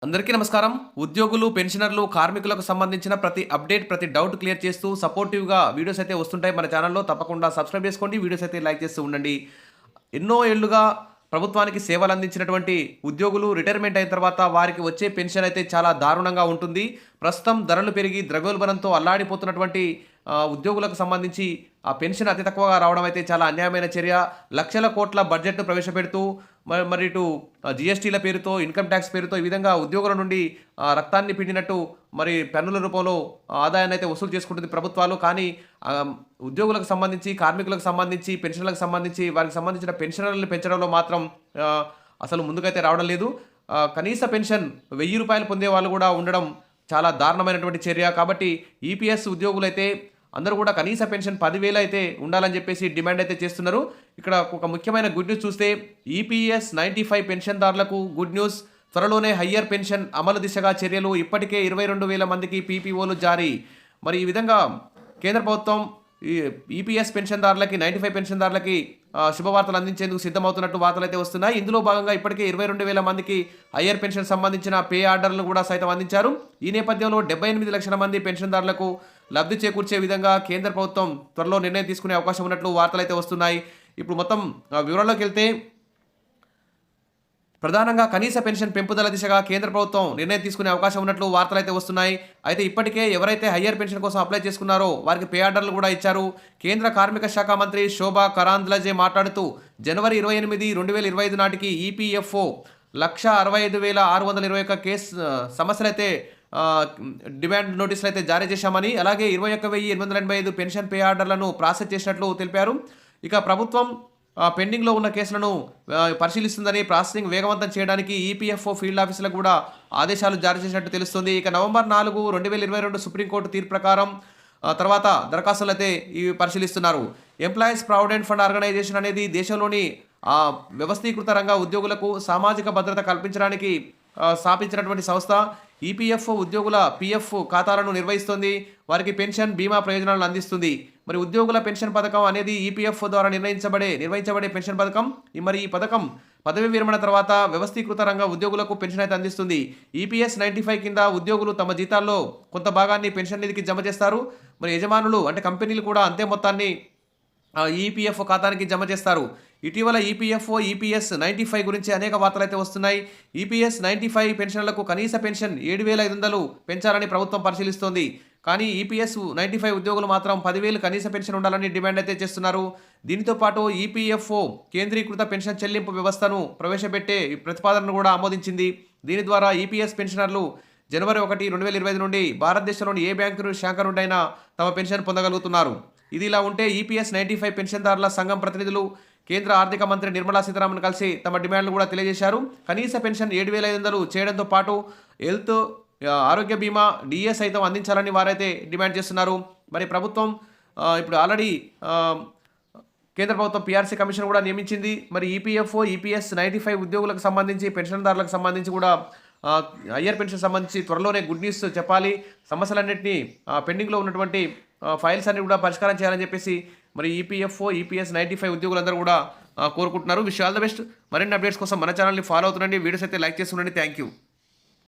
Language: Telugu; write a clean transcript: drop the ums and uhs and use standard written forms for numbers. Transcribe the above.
అందరికీ నమస్కారం. ఉద్యోగులు, పెన్షనర్లు, కార్మికులకు సంబంధించిన ప్రతి అప్డేట్, ప్రతి డౌట్ క్లియర్ చేస్తూ సపోర్టివ్‌గా వీడియోస్ అయితే వస్తుంటాయి మన ఛానెల్‌లో. తప్పకుండా సబ్స్క్రైబ్ చేసుకోండి. వీడియోస్ అయితే లైక్ చేస్తూ ఉండండి. ఎన్నో ఏళ్లుగా ప్రభుత్వానికి సేవలందించినటువంటి ఉద్యోగులు రిటైర్మెంట్ అయిన తర్వాత వారికి వచ్చే పెన్షన్ అయితే చాలా దారుణంగా ఉంటుంది. ప్రస్తుతం ధరలు పెరిగి ద్రవ్యోల్బణంతో అల్లాడిపోతున్నటువంటి ఉద్యోగులకు సంబంధించి ఆ పెన్షన్ అతి తక్కువగా రావడం అయితే చాలా అన్యాయమైన చర్య. లక్షల కోట్ల బడ్జెట్‌ను ప్రవేశపెడుతూ మరి ఇటు జీఎస్టీల పేరుతో, ఇన్‌కమ్ టాక్స్ పేరుతో ఈ విధంగా ఉద్యోగుల నుండి రక్తాన్ని పిండినట్టు మరి పన్నుల రూపంలో ఆదాయాన్ని అయితే వసూలు చేసుకుంటుంది ప్రభుత్వాలు. కానీ ఉద్యోగులకు సంబంధించి, కార్మికులకు సంబంధించి, పెన్షన్‌లకు సంబంధించి వారికి సంబంధించిన పెన్షనర్లను పెంచడంలో మాత్రం అసలు ముందుకైతే రావడం లేదు. కనీస పెన్షన్ రూ. 1000 పొందే వాళ్ళు కూడా ఉండడం చాలా దారుణమైనటువంటి చర్య. కాబట్టి ఈపీఎస్ ఉద్యోగులైతే అందరూ కూడా కనీస పెన్షన్ 10,000 అయితే ఉండాలని చెప్పేసి డిమాండ్ అయితే చేస్తున్నారు. ఇక్కడ ఒక ముఖ్యమైన గుడ్ న్యూస్ చూస్తే ఈపీఎస్ 95 పెన్షన్దారులకు గుడ్ న్యూస్. త్వరలోనే హయ్యర్ పెన్షన్ అమలు దిశగా చర్యలు. ఇప్పటికే 22,000 మందికి పీపీఓలు జారీ. మరి ఈ విధంగా కేంద్ర ప్రభుత్వం ఈ ఈపీఎస్ పెన్షన్దారులకి, 95 పెన్షన్దారులకి శుభవార్తలు అందించేందుకు సిద్ధమవుతున్నట్టు వార్తలు అయితే వస్తున్నాయి. ఇందులో భాగంగా ఇప్పటికే 22,000 మందికి హయ్యర్ పెన్షన్ సంబంధించిన పే ఆర్డర్లను కూడా సైతం అందించారు. ఈ నేపథ్యంలో 78 లక్షల మంది పెన్షన్దారులకు లబ్ధి చేకూర్చే విధంగా కేంద్ర ప్రభుత్వం త్వరలో నిర్ణయం తీసుకునే అవకాశం ఉన్నట్లు వార్తలు అయితే వస్తున్నాయి. ఇప్పుడు మొత్తం వివరాల్లోకి వెళ్తే ప్రధానంగా కనీస పెన్షన్ పెంపుదల దిశగా కేంద్ర ప్రభుత్వం నిర్ణయం తీసుకునే అవకాశం ఉన్నట్లు వార్తలు అయితే వస్తున్నాయి. అయితే ఇప్పటికే ఎవరైతే హయ్యర్ పెన్షన్ కోసం అప్లై చేసుకున్నారో వారికి పే ఆర్డర్లు కూడా ఇచ్చారు. కేంద్ర కార్మిక శాఖ మంత్రి శోభా కరాంద్లజే మాట్లాడుతూ జనవరి 28, 2025 నాటికి ఈపీఎఫ్ఓ 1,65,621 కేసు సమస్యలైతే డిమాండ్ నోటీసులు అయితే జారీ చేశామని, అలాగే 21,885 పెన్షన్ పే ఆర్డర్లను ప్రాసెస్ చేసినట్లు తెలిపారు. ఇక ప్రభుత్వం పెండింగ్లో ఉన్న కేసులను పరిశీలిస్తుందని, ప్రాసెసింగ్ వేగవంతం చేయడానికి ఈపీఎఫ్ఓ ఫీల్డ్ ఆఫీసులకు కూడా ఆదేశాలు జారీ చేసినట్టు తెలుస్తుంది. ఇక నవంబర్ 4, 2022 సుప్రీంకోర్టు తీర్పు ప్రకారం తర్వాత దరఖాస్తులు అయితే ఇవి పరిశీలిస్తున్నారు. ఎంప్లాయీస్ ప్రావిడెంట్ ఫండ్ ఆర్గనైజేషన్ అనేది దేశంలోని వ్యవస్థీకృత రంగ ఉద్యోగులకు సామాజిక భద్రత కల్పించడానికి స్థాపించినటువంటి సంస్థ. ఈపీఎఫ్ఓ ఉద్యోగుల పీఎఫ్ ఖాతాలను నిర్వహిస్తుంది, వారికి పెన్షన్, బీమా ప్రయోజనాలను అందిస్తుంది. మరి ఉద్యోగుల పెన్షన్ పథకం అనేది ఈపీఎఫ్ఓ ద్వారా నిర్వహించబడే పెన్షన్ పథకం. మరి ఈ పథకం పదవి విరమణ తర్వాత వ్యవస్థీకృత రంగ ఉద్యోగులకు పెన్షన్ అయితే అందిస్తుంది. ఈపీఎస్ 95 కింద ఉద్యోగులు తమ జీతాల్లో కొంత భాగాన్ని పెన్షన్ నిధికి జమ చేస్తారు. మరి యజమానులు అంటే కంపెనీలు కూడా అంతే మొత్తాన్ని ఈపీఎఫ్ఓ ఖాతానికి జమ చేస్తారు. ఇటీవల ఈపీఎఫ్ఓ, ఈపీఎస్ 95 గురించి అనేక వార్తలు అయితే వస్తున్నాయి. ఈపీఎస్ 95 పెన్షన్లకు కనీస పెన్షన్ 7,500 పెంచాలని ప్రభుత్వం పరిశీలిస్తోంది. కానీ ఈపీఎస్ 95 ఉద్యోగులు మాత్రం 10,000 కనీస పెన్షన్ ఉండాలని డిమాండ్ అయితే చేస్తున్నారు. దీనితో పాటు ఈపీఎఫ్ఓ కేంద్రీకృత పెన్షన్ చెల్లింపు వ్యవస్థను ప్రవేశపెట్టే ప్రతిపాదనను కూడా ఆమోదించింది. దీని ద్వారా ఈపీఎస్ పెన్షనర్లు జనవరి 1, 2025 నుండి భారతదేశంలోని ఏ బ్యాంకు శాఖ నుండైనా తమ పెన్షన్ పొందగలుగుతున్నారు. ఇది ఇలా ఉంటే ఈపీఎస్ 95 పెన్షన్దారుల సంఘం ప్రతినిధులు కేంద్ర ఆర్థిక మంత్రి నిర్మలా సీతారామన్ కలిసి తమ డిమాండ్లు కూడా తెలియజేశారు. కనీస పెన్షన్ 7,500 చేయడంతో పాటు హెల్త్, ఆరోగ్య బీమా, డిఏ సైతం అందించాలని వారైతే డిమాండ్ చేస్తున్నారు. మరి ప్రభుత్వం ఇప్పుడు ఆల్రెడీ కేంద్ర ప్రభుత్వం పీఆర్సీ కమిషన్ కూడా నియమించింది. మరి ఈపీఎఫ్ఓ, ఈపీఎస్ 95 ఉద్యోగులకు సంబంధించి, పెన్షన్దారులకు సంబంధించి కూడా హయ్యర్ పెన్షన్ సంబంధించి త్వరలోనే గుడ్ న్యూస్ చెప్పాలి. సమస్యలన్నింటినీ పెండింగ్లో ఉన్నటువంటి ఫైల్స్ అన్ని కూడా పరిష్కారం చేయాలని చెప్పేసి మరి ఈపీఎఫ్ఓ, ఈపీఎస్ 95 ఉద్యోగులందరూ కూడా కోరుకుంటున్నారు. Wish all the best. మరిన్ని అప్డేట్స్ కోసం మన ఛానల్ని ఫాలో అవుతుండండి. వీడియోస్ అయితే లైక్ చేస్తుండండి. Thank you.